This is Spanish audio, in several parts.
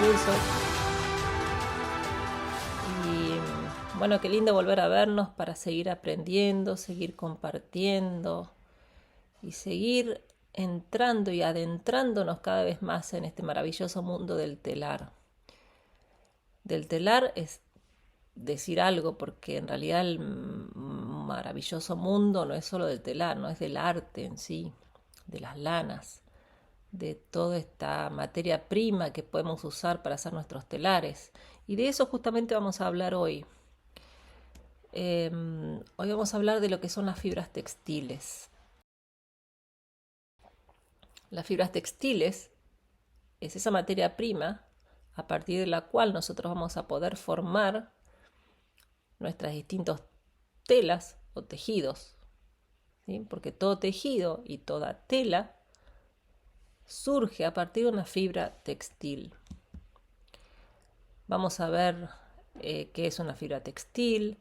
curso. Y bueno, qué lindo volver a vernos para seguir aprendiendo, seguir compartiendo y seguir entrando y adentrándonos cada vez más en este maravilloso mundo del telar. Del telar es decir algo, porque en realidad el maravilloso mundo no es solo del telar, no es del arte en sí, de las lanas, de toda esta materia prima que podemos usar para hacer nuestros telares. Y de eso justamente vamos a hablar hoy. Hoy vamos a hablar de lo que son las fibras textiles. Las fibras textiles es esa materia prima a partir de la cual nosotros vamos a poder formar nuestras distintas telas o tejidos, ¿sí? Porque todo tejido y toda tela surge a partir de una fibra textil. Vamos a ver qué es una fibra textil,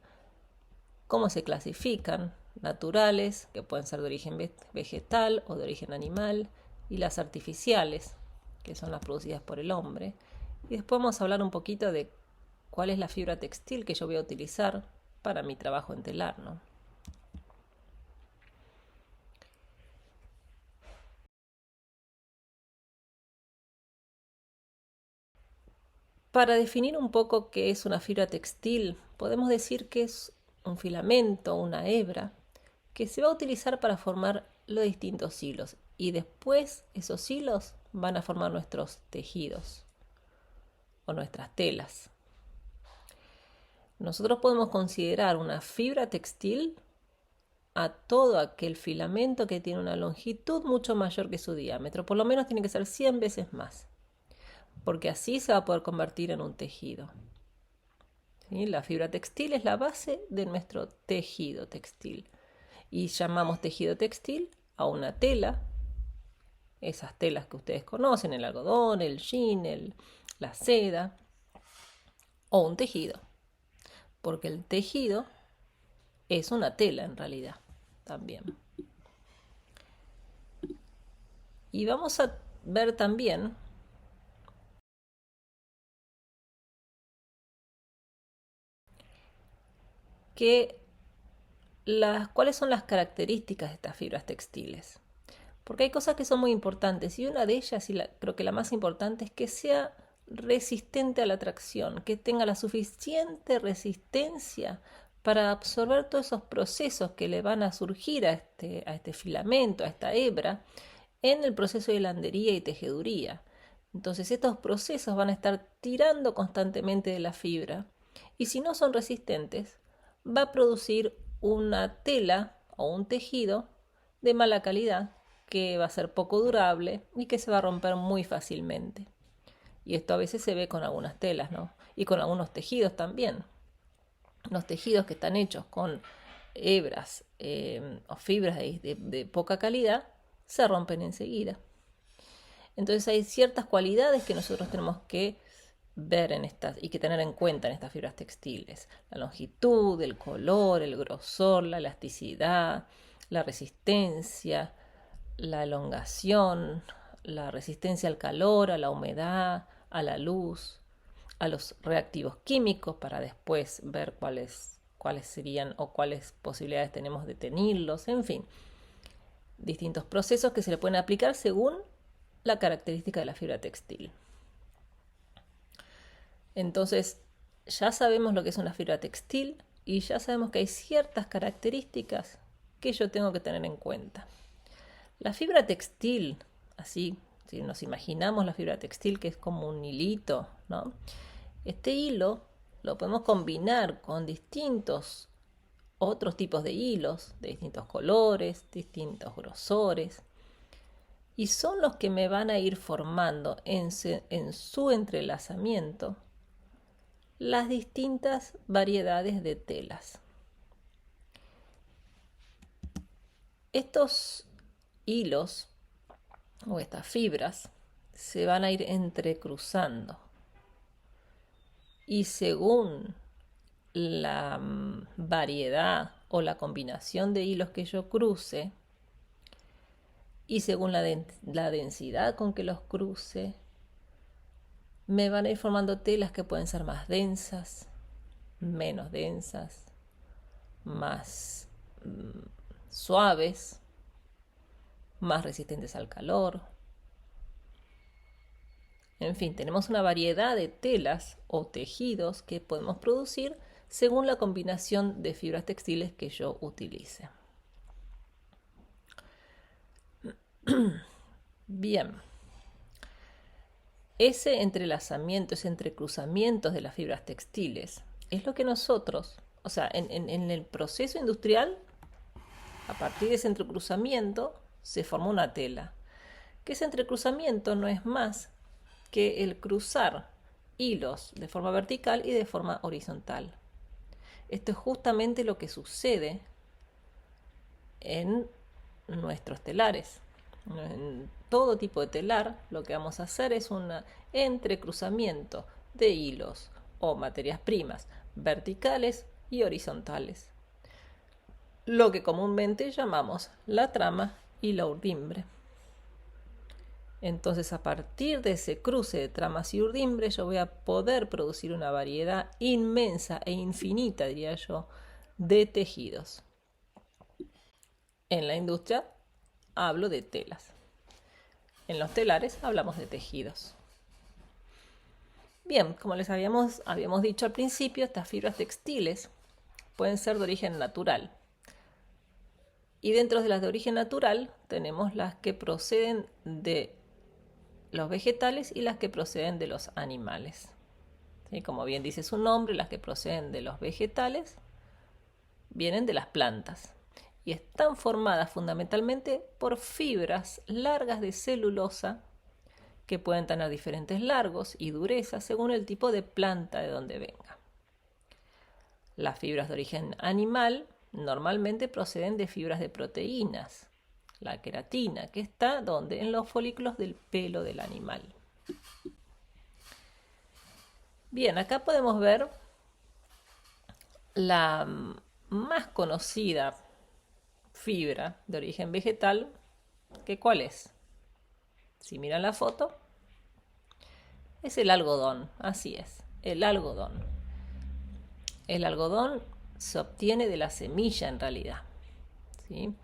cómo se clasifican, naturales, que pueden ser de origen vegetal o de origen animal, y las artificiales, que son las producidas por el hombre. Y después vamos a hablar un poquito de cuál es la fibra textil que yo voy a utilizar para mi trabajo en telar, ¿no? Para definir un poco qué es una fibra textil, podemos decir que es un filamento, una hebra, que se va a utilizar para formar los distintos hilos. Y después esos hilos van a formar nuestros tejidos o nuestras telas. Nosotros podemos considerar una fibra textil a todo aquel filamento que tiene una longitud mucho mayor que su diámetro. Por lo menos tiene que ser 100 veces más, porque así se va a poder convertir en un tejido. ¿Sí? La fibra textil es la base de nuestro tejido textil. Y llamamos tejido textil a una tela, esas telas que ustedes conocen, el algodón, el jean, la seda, o un tejido, porque el tejido es una tela en realidad también. Y vamos a ver también cuáles son las características de estas fibras textiles. Porque hay cosas que son muy importantes y una de ellas, y creo que la más importante, es que sea resistente a la tracción, que tenga la suficiente resistencia para absorber todos esos procesos que le van a surgir a este filamento, a esta hebra, en el proceso de hilandería y tejeduría. Entonces estos procesos van a estar tirando constantemente de la fibra y si no son resistentes, va a producir una tela o un tejido de mala calidad que va a ser poco durable y que se va a romper muy fácilmente. Y esto a veces se ve con algunas telas, ¿no? Y con algunos tejidos también. Los tejidos que están hechos con hebras o fibras de poca calidad se rompen enseguida. Entonces hay ciertas cualidades que nosotros tenemos que ver en estas y que tener en cuenta en estas fibras textiles: la longitud, el color, el grosor, la elasticidad, la resistencia, la elongación, la resistencia al calor, a la humedad, a la luz, a los reactivos químicos, para después ver cuáles serían o cuáles posibilidades tenemos de tenerlos, en fin, distintos procesos que se le pueden aplicar según la característica de la fibra textil. Entonces, ya sabemos lo que es una fibra textil y ya sabemos que hay ciertas características que yo tengo que tener en cuenta. La fibra textil, así, si nos imaginamos la fibra textil que es como un hilito, ¿no? Este hilo lo podemos combinar con distintos otros tipos de hilos, de distintos colores, distintos grosores, y son los que me van a ir formando en su entrelazamiento las distintas variedades de telas. Estos hilos o estas fibras se van a ir entrecruzando y según la variedad o la combinación de hilos que yo cruce y según la densidad con que los cruce, me van a ir formando telas que pueden ser más densas, menos densas, más suaves, más resistentes al calor. En fin, tenemos una variedad de telas o tejidos que podemos producir según la combinación de fibras textiles que yo utilice. Bien, ese entrelazamiento, ese entrecruzamiento de las fibras textiles es lo que nosotros, o sea, en el proceso industrial, a partir de ese entrecruzamiento se forma una tela. Que ese entrecruzamiento no es más que el cruzar hilos de forma vertical y de forma horizontal. Esto es justamente lo que sucede en nuestros telares. En todo tipo de telar lo que vamos a hacer es un entrecruzamiento de hilos o materias primas verticales y horizontales, lo que comúnmente llamamos la trama y la urdimbre. Entonces, a partir de ese cruce de tramas y urdimbre, yo voy a poder producir una variedad inmensa e infinita, diría yo, de tejidos. En la industria hablo de telas. En los telares hablamos de tejidos. Bien, como les habíamos dicho al principio, estas fibras textiles pueden ser de origen natural. Y dentro de las de origen natural tenemos las que proceden de los vegetales y las que proceden de los animales. ¿Sí? Como bien dice su nombre, las que proceden de los vegetales vienen de las plantas y están formadas fundamentalmente por fibras largas de celulosa que pueden tener diferentes largos y durezas según el tipo de planta de donde venga. Las fibras de origen animal normalmente proceden de fibras de proteínas, la queratina, que está ¿dónde? En los folículos del pelo del animal. Bien, acá podemos ver la más conocida fibra de origen vegetal, que ¿cuál es? Si miran la foto, es el algodón, así es, el algodón. El algodón se obtiene de la semilla en realidad, ¿sí?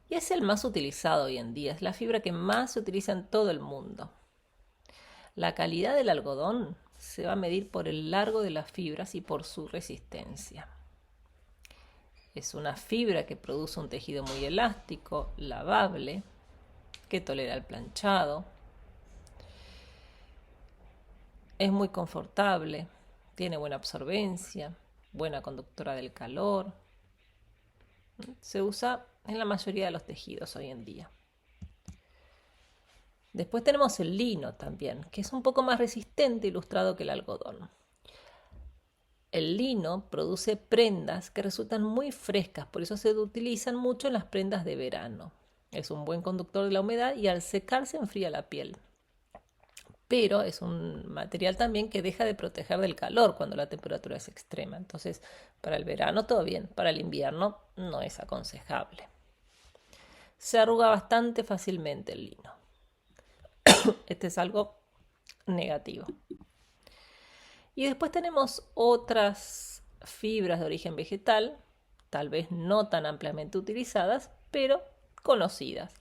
Y es el más utilizado hoy en día, es la fibra que más se utiliza en todo el mundo. La calidad del algodón se va a medir por el largo de las fibras y por su resistencia. Es una fibra que produce un tejido muy elástico, lavable, que tolera el planchado. Es muy confortable, tiene buena absorbencia, buena conductora del calor. Se usa en la mayoría de los tejidos hoy en día. Después tenemos el lino también, que es un poco más resistente y lustrado que el algodón. El lino produce prendas que resultan muy frescas, por eso se utilizan mucho en las prendas de verano. Es un buen conductor de la humedad y al secarse enfría la piel. Pero es un material también que deja de proteger del calor cuando la temperatura es extrema. Entonces, para el verano todo bien, para el invierno no es aconsejable. Se arruga bastante fácilmente el lino. Este es algo negativo. Y después tenemos otras fibras de origen vegetal, tal vez no tan ampliamente utilizadas, pero conocidas.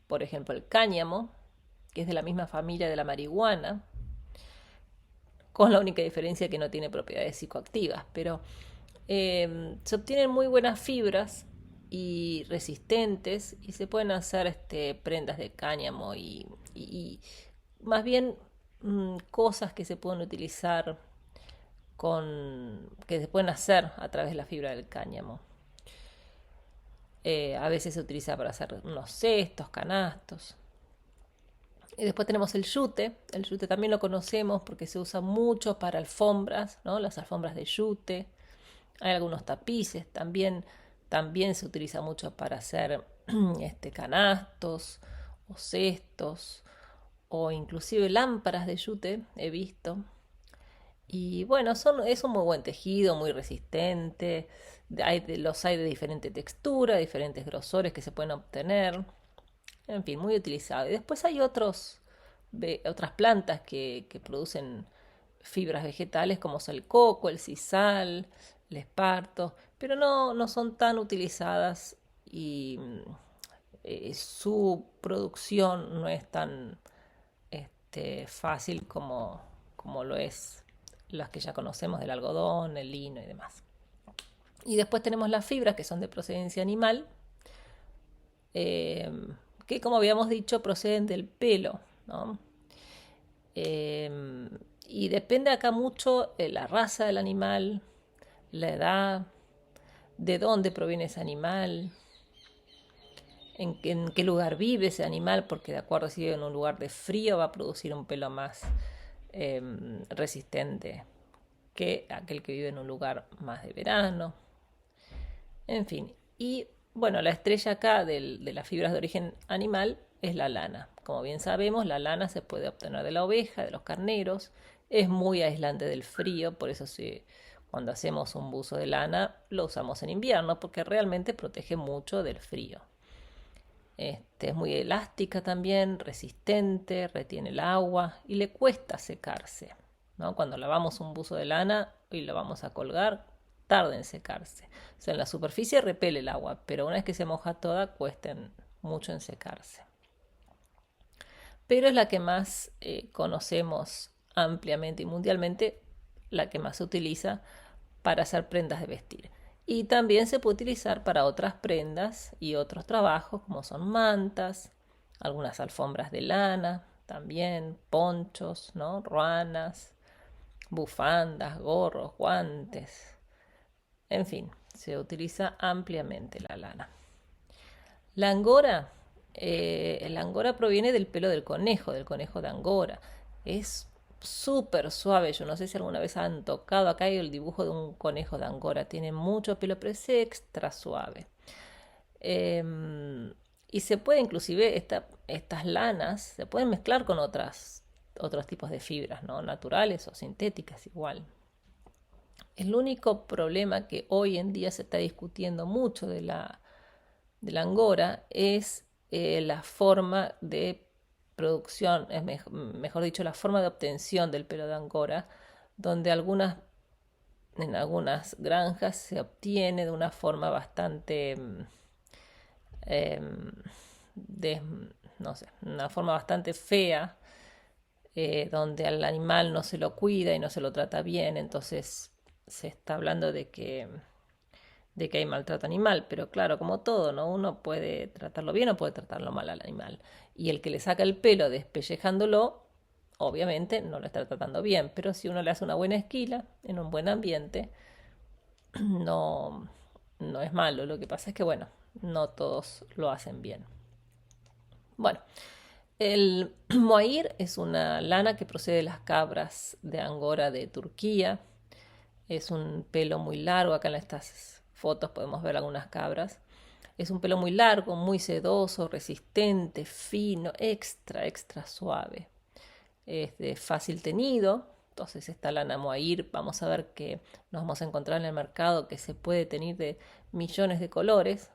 Por ejemplo, el cáñamo, que es de la misma familia de la marihuana, con la única diferencia que no tiene propiedades psicoactivas, pero se obtienen muy buenas fibras y resistentes y se pueden hacer prendas de cáñamo y más bien cosas que se pueden utilizar que se pueden hacer a través de la fibra del cáñamo. A veces se utiliza para hacer unos cestos, canastos. Y después tenemos el yute. El yute también lo conocemos porque se usa mucho para alfombras, ¿no? Las alfombras de yute. Hay algunos tapices. También se utiliza mucho para hacer canastos o cestos o inclusive lámparas de yute, he visto. Y bueno, es un muy buen tejido, muy resistente. Los hay de diferente textura, diferentes grosores que se pueden obtener. En fin, muy utilizado. Y después hay otros otras plantas que producen fibras vegetales como es el coco, el sisal, el esparto, pero no son tan utilizadas y su producción no es tan fácil como lo es las que ya conocemos del algodón, el lino y demás. Y después tenemos las fibras que son de procedencia animal, eh, que como habíamos dicho proceden del pelo, ¿no? Y depende acá mucho la raza del animal, la edad, de dónde proviene ese animal, en qué lugar vive ese animal, porque de acuerdo si vive en un lugar de frío va a producir un pelo más resistente que aquel que vive en un lugar más de verano. En fin, y bueno, la estrella acá de las fibras de origen animal es la lana. Como bien sabemos, la lana se puede obtener de la oveja, de los carneros, es muy aislante del frío, por eso cuando hacemos un buzo de lana lo usamos en invierno, porque realmente protege mucho del frío. Es muy elástica también, resistente, retiene el agua y le cuesta secarse, ¿no? Cuando lavamos un buzo de lana y lo vamos a colgar, tarda en secarse. O sea, en la superficie repele el agua, pero una vez que se moja toda, cuesta mucho en secarse. Pero es la que más conocemos ampliamente y mundialmente, la que más se utiliza para hacer prendas de vestir. Y también se puede utilizar para otras prendas y otros trabajos como son mantas, algunas alfombras de lana, también ponchos, ¿no? Ruanas, bufandas, gorros, guantes. En fin, se utiliza ampliamente la lana. La angora, la angora proviene del pelo del conejo de Angora. Es súper suave. Yo no sé si alguna vez han tocado. Acá hay el dibujo de un conejo de Angora. Tiene mucho pelo, pero es extra suave. Y se puede inclusive, estas lanas se pueden mezclar con otros tipos de fibras, ¿no? Naturales o sintéticas igual. El único problema que hoy en día se está discutiendo mucho de la angora es la forma de producción, mejor dicho, la forma de obtención del pelo de angora, donde en algunas granjas se obtiene de una forma bastante, de, no sé, una forma bastante fea, donde al animal no se lo cuida y no se lo trata bien, entonces se está hablando de que hay maltrato animal, pero claro, como todo, ¿no? Uno puede tratarlo bien o puede tratarlo mal al animal. Y el que le saca el pelo despellejándolo, obviamente no lo está tratando bien, pero si uno le hace una buena esquila, en un buen ambiente, no, no es malo. Lo que pasa es que, bueno, no todos lo hacen bien. Bueno, el mohair es una lana que procede de las cabras de Angora de Turquía. Es un pelo muy largo, acá en estas fotos podemos ver algunas cabras. Es un pelo muy largo, muy sedoso, resistente, fino, extra suave. Es de fácil tenido. Entonces esta lana mohair, vamos a ver que nos vamos a encontrar en el mercado que se puede tener de millones de colores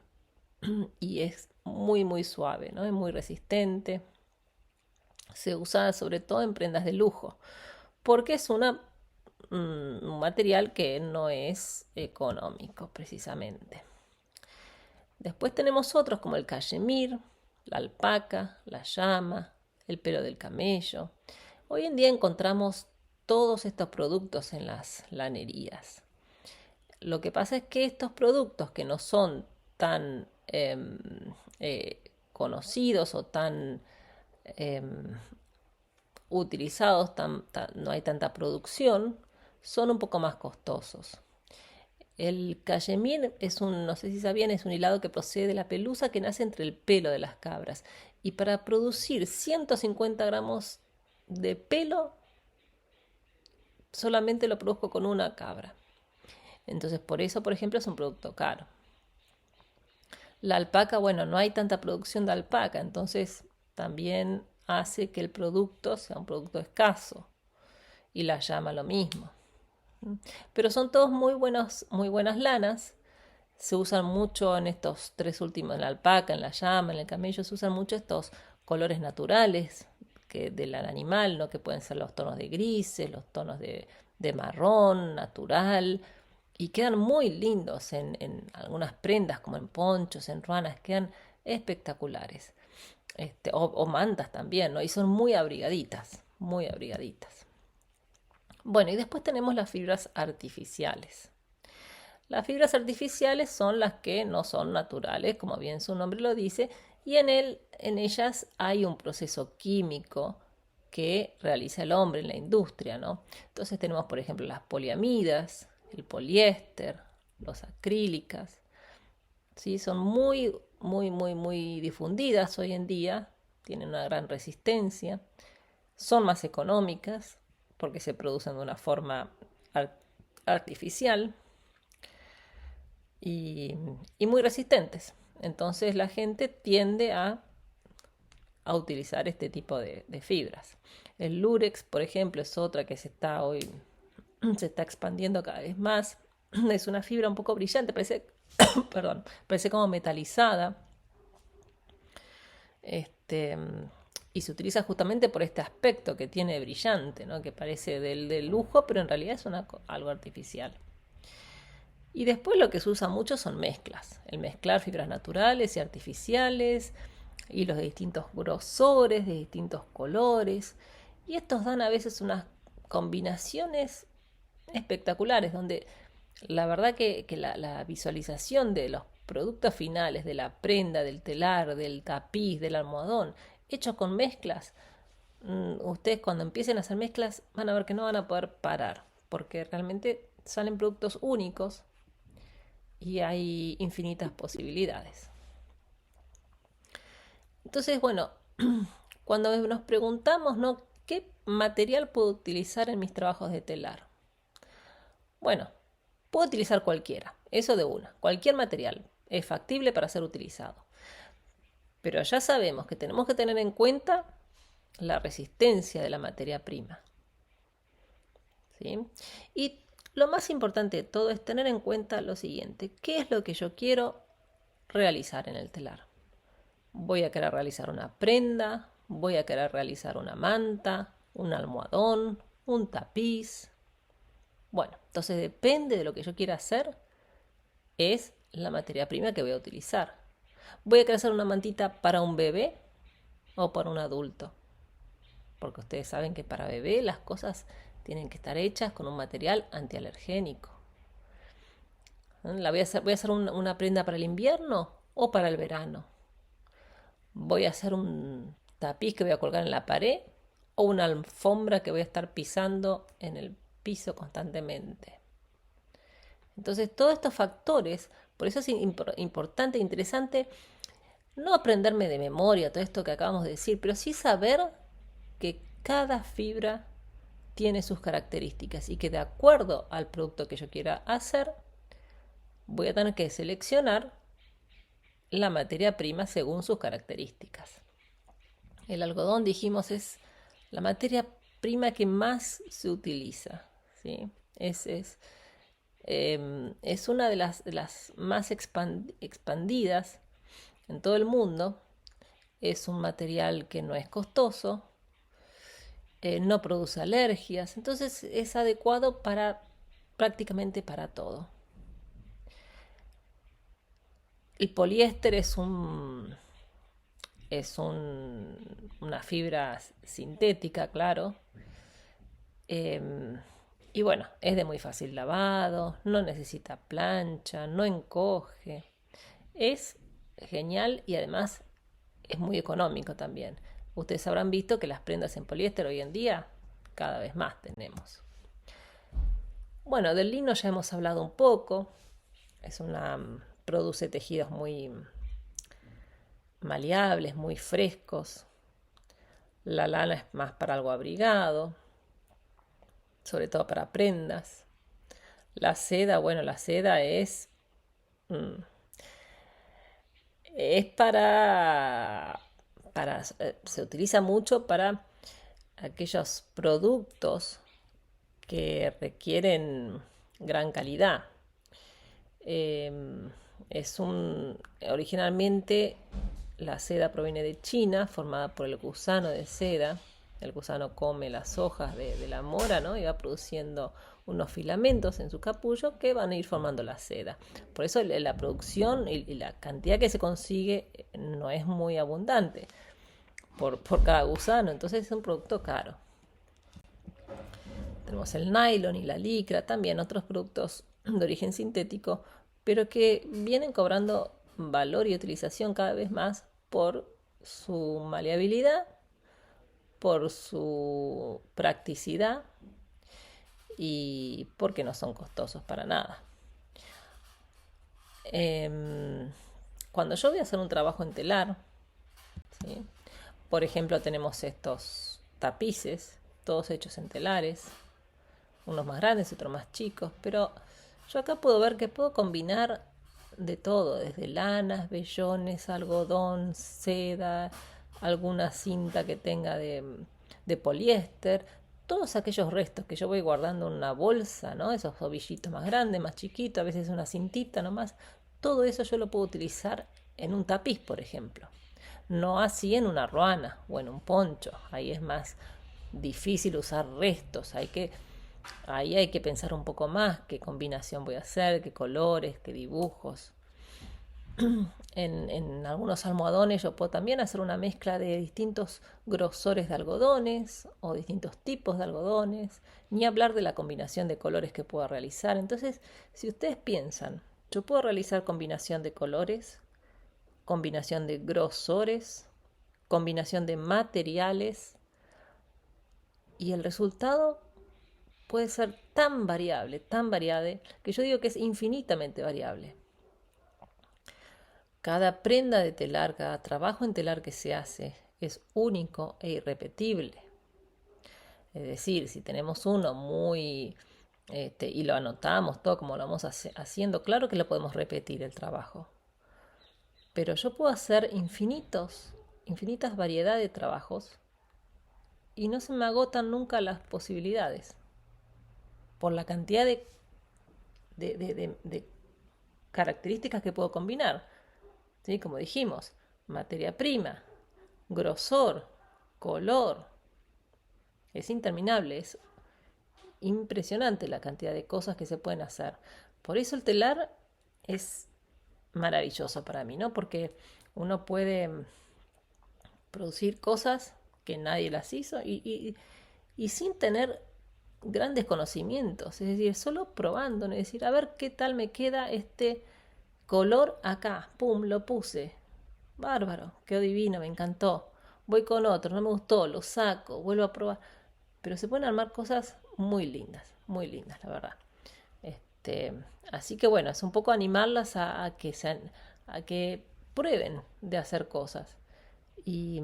y es muy suave, ¿no? Es muy resistente. Se usa sobre todo en prendas de lujo porque es un material que no es económico precisamente. Después tenemos otros como el cachemir, la alpaca, la llama, el pelo del camello. Hoy en día encontramos todos estos productos en las lanerías. Lo que pasa es que estos productos que no son tan conocidos o tan utilizados, no hay tanta producción, son un poco más costosos. El cachemir no sé si sabían, es un hilado que procede de la pelusa que nace entre el pelo de las cabras. Y para producir 150 gramos de pelo, solamente lo produzco con una cabra. Entonces, por eso, por ejemplo, es un producto caro. La alpaca, bueno, no hay tanta producción de alpaca, entonces también hace que el producto sea un producto escaso. Y la llama lo mismo. Pero son todos muy buenas lanas. Se usan mucho en estos tres últimos, en la alpaca, en la llama, en el camello, se usan mucho estos colores naturales del animal, ¿no? Que pueden ser los tonos de grises, los tonos de marrón, natural, y quedan muy lindos en algunas prendas, como en ponchos, en ruanas, quedan espectaculares. O mantas también, ¿no? Y son muy abrigaditas, muy abrigaditas. Bueno, y después tenemos las fibras artificiales. Las fibras artificiales son las que no son naturales, como bien su nombre lo dice, y en ellas hay un proceso químico que realiza el hombre en la industria, ¿no? Entonces tenemos, por ejemplo, las poliamidas, el poliéster, los acrílicas, ¿sí? Son muy difundidas hoy en día, tienen una gran resistencia, son más económicas porque se producen de una forma artificial y, y muy resistentes. Entonces la gente tiende a utilizar este tipo de fibras. El lurex, por ejemplo, es otra que se está expandiendo cada vez más. Es una fibra un poco brillante, parece, perdón, parece como metalizada. Y se utiliza justamente por este aspecto que tiene brillante, ¿no? Que parece del lujo, pero en realidad es algo artificial. Y después lo que se usa mucho son mezclas. El mezclar fibras naturales y artificiales, hilos de distintos grosores, de distintos colores. Y estos dan a veces unas combinaciones espectaculares, donde la verdad que la visualización de los productos finales, de la prenda, del telar, del tapiz, del almohadón, hechos con mezclas, ustedes cuando empiecen a hacer mezclas van a ver que no van a poder parar, porque realmente salen productos únicos y hay infinitas posibilidades. Entonces, bueno, cuando nos preguntamos, ¿no? ¿Qué material puedo utilizar en mis trabajos de telar? Bueno, puedo utilizar cualquiera, eso de una. Cualquier material es factible para ser utilizado. Pero ya sabemos que tenemos que tener en cuenta la resistencia de la materia prima, ¿sí? Y lo más importante de todo es tener en cuenta lo siguiente: ¿qué es lo que yo quiero realizar en el telar? Voy a querer realizar una prenda, voy a querer realizar una manta, un almohadón, un tapiz. Bueno, entonces depende de lo que yo quiera hacer, es la materia prima que voy a utilizar. Voy a querer hacer una mantita para un bebé o para un adulto, porque ustedes saben que para bebé las cosas tienen que estar hechas con un material antialergénico. Voy a hacer una prenda para el invierno o para el verano. Voy a hacer un tapiz que voy a colgar en la pared o una alfombra que voy a estar pisando en el piso constantemente. Entonces, todos estos factores, por eso es importante e interesante no aprenderme de memoria todo esto que acabamos de decir, pero sí saber que cada fibra tiene sus características y que de acuerdo al producto que yo quiera hacer, voy a tener que seleccionar la materia prima según sus características. El algodón, dijimos, es la materia prima que más se utiliza, ¿sí? Es una de las más expandidas en todo el mundo. Es un material que no es costoso, no produce alergias, entonces es adecuado para prácticamente para todo. El poliéster una fibra sintética, claro. Y bueno, es de muy fácil lavado, no necesita plancha, no encoge. Es genial y además es muy económico también. Ustedes habrán visto que las prendas en poliéster hoy en día cada vez más tenemos. Bueno, del lino ya hemos hablado un poco. Produce tejidos muy maleables, muy frescos. La lana es más para algo abrigado, sobre todo para prendas. La seda, bueno, la seda es se utiliza mucho para aquellos productos que requieren gran calidad. Originalmente la seda proviene de China, formada por el gusano de seda, El gusano come las hojas de la mora, ¿no? Y va produciendo unos filamentos en su capullo que van a ir formando la seda. Por eso la producción y la cantidad que se consigue no es muy abundante por cada gusano, entonces es un producto caro. Tenemos el nylon y la licra, también otros productos de origen sintético, pero que vienen cobrando valor y utilización cada vez más por su maleabilidad, por su practicidad y porque no son costosos para nada. Cuando yo voy a hacer un trabajo en telar, ¿sí? Por ejemplo, tenemos estos tapices, todos hechos en telares, unos más grandes, otros más chicos, pero yo acá puedo ver que puedo combinar de todo, desde lanas, vellones, algodón, seda, alguna cinta que tenga de poliéster, todos aquellos restos que yo voy guardando en una bolsa, ¿no? Esos ovillitos más grandes, más chiquitos, a veces una cintita nomás, todo eso yo lo puedo utilizar en un tapiz, por ejemplo. No así en una ruana o en un poncho, ahí es más difícil usar restos, ahí hay que pensar un poco más qué combinación voy a hacer, qué colores, qué dibujos. En algunos almohadones yo puedo también hacer una mezcla de distintos grosores de algodones o distintos tipos de algodones, ni hablar de la combinación de colores que puedo realizar. Entonces, si ustedes piensan, yo puedo realizar combinación de colores, combinación de grosores, combinación de materiales, y el resultado puede ser tan variable, que yo digo que es infinitamente variable. Cada prenda de telar, cada trabajo en telar que se hace es único e irrepetible. Es decir, si tenemos uno muy y lo anotamos todo como lo vamos haciendo, claro que lo podemos repetir el trabajo. Pero yo puedo hacer infinitas variedades de trabajos y no se me agotan nunca las posibilidades por la cantidad de características que puedo combinar. ¿Sí? Como dijimos, materia prima, grosor, color. Es interminable, es impresionante la cantidad de cosas que se pueden hacer. Por eso el telar es maravilloso para mí, ¿no? Porque uno puede producir cosas que nadie las hizo y sin tener grandes conocimientos, es decir, solo probando, es decir, a ver qué tal me queda este color acá, pum, lo puse, bárbaro, quedó divino, me encantó, voy con otro, no me gustó, lo saco, vuelvo a probar, pero se pueden armar cosas muy lindas, la verdad. Este, así que bueno, es un poco animarlas a que prueben de hacer cosas. Y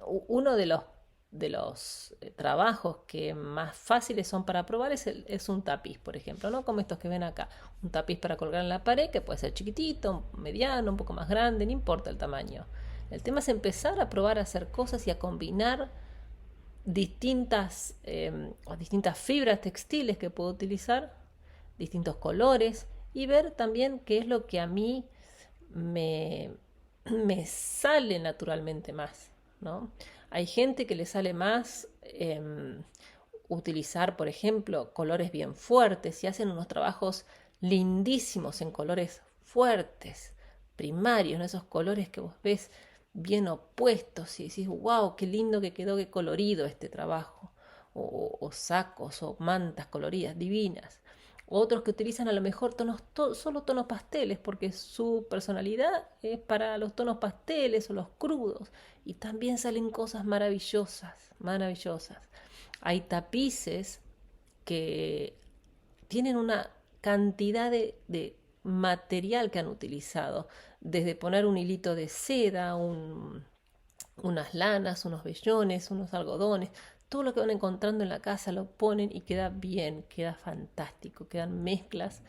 uno de los trabajos que más fáciles son para probar es un tapiz, por ejemplo, ¿no? Como estos que ven acá. Un tapiz para colgar en la pared, que puede ser chiquitito, mediano, un poco más grande, no importa el tamaño. El tema es empezar a probar a hacer cosas y a combinar distintas fibras textiles que puedo utilizar, distintos colores, y ver también qué es lo que a mí me, me sale naturalmente más, ¿no? Hay gente que le sale más utilizar, por ejemplo, colores bien fuertes y hacen unos trabajos lindísimos en colores fuertes, primarios, ¿no? Esos colores que vos ves bien opuestos y decís, wow, qué lindo que quedó, qué colorido este trabajo. O sacos o mantas coloridas, divinas. Otros que utilizan a lo mejor solo tonos pasteles porque su personalidad es para los tonos pasteles o los crudos. Y también salen cosas maravillosas, maravillosas. Hay tapices que tienen una cantidad de material que han utilizado, desde poner un hilito de seda, unas lanas, unos vellones, unos algodones, todo lo que van encontrando en la casa lo ponen y queda bien, queda fantástico, quedan mezclas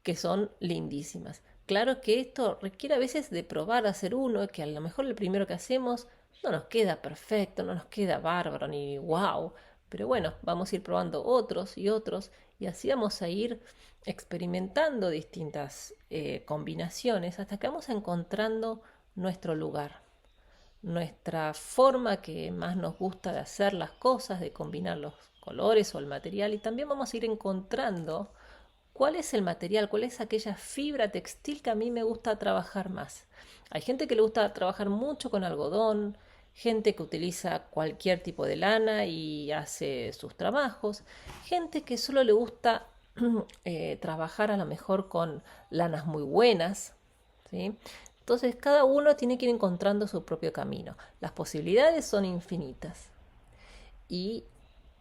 que son lindísimas. Claro que esto requiere a veces de probar a hacer uno, que a lo mejor el primero que hacemos no nos queda perfecto, no nos queda bárbaro ni wow, pero bueno, vamos a ir probando otros y así vamos a ir experimentando distintas combinaciones hasta que vamos encontrando nuestro lugar. nuestra forma que más nos gusta de hacer las cosas, de combinar los colores o el material, y también vamos a ir encontrando cuál es el material, cuál es aquella fibra textil que a mí me gusta trabajar más. Hay gente que le gusta trabajar mucho con algodón, gente que utiliza cualquier tipo de lana y hace sus trabajos, gente que solo le gusta trabajar a lo mejor con lanas muy buenas, ¿sí? Entonces cada uno tiene que ir encontrando su propio camino. Las posibilidades son infinitas y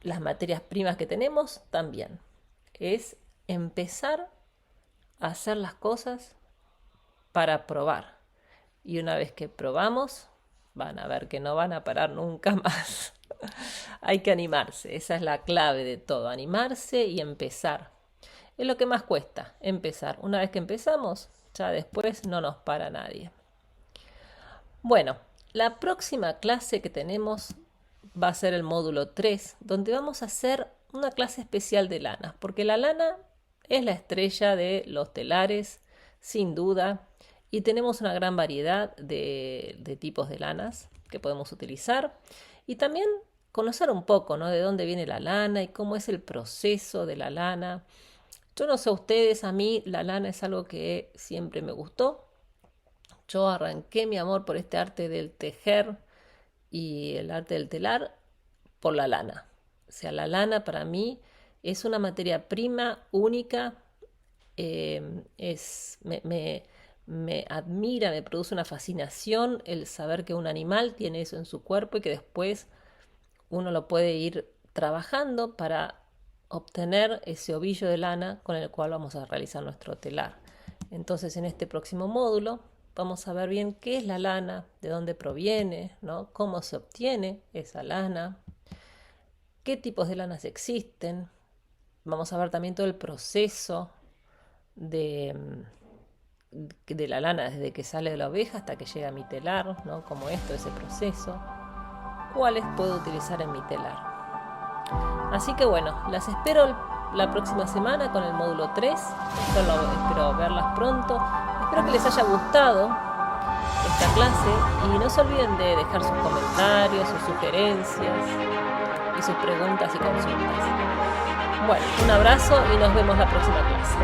las materias primas que tenemos también. Es empezar a hacer las cosas para probar. Y una vez que probamos, van a ver que no van a parar nunca más. Hay que animarse, esa es la clave de todo, animarse y empezar. Es lo que más cuesta, empezar. Una vez que empezamos, ya después no nos para nadie. Bueno, la próxima clase que tenemos va a ser el módulo 3, donde vamos a hacer una clase especial de lanas, porque la lana es la estrella de los telares, sin duda, y tenemos una gran variedad de tipos de lanas que podemos utilizar, y también conocer un poco, ¿no?, de dónde viene la lana y cómo es el proceso de la lana. Yo no sé ustedes, a mí la lana es algo que siempre me gustó. Yo arranqué mi amor por este arte del tejer y el arte del telar por la lana. O sea, la lana para mí es una materia prima única, me admira, me produce una fascinación el saber que un animal tiene eso en su cuerpo y que después uno lo puede ir trabajando para obtener ese ovillo de lana con el cual vamos a realizar nuestro telar. Entonces, en este próximo módulo vamos a ver bien qué es la lana, de dónde proviene, ¿no?, cómo se obtiene esa lana, qué tipos de lanas existen. Vamos a ver también todo el proceso de la lana, desde que sale de la oveja hasta que llega a mi telar, ¿no?, cómo es todo ese proceso, cuáles puedo utilizar en mi telar. Así que bueno, las espero la próxima semana con el módulo 3. Espero verlas pronto. Espero que les haya gustado esta clase y no se olviden de dejar sus comentarios, sus sugerencias y sus preguntas y consultas. Bueno, un abrazo y nos vemos la próxima clase.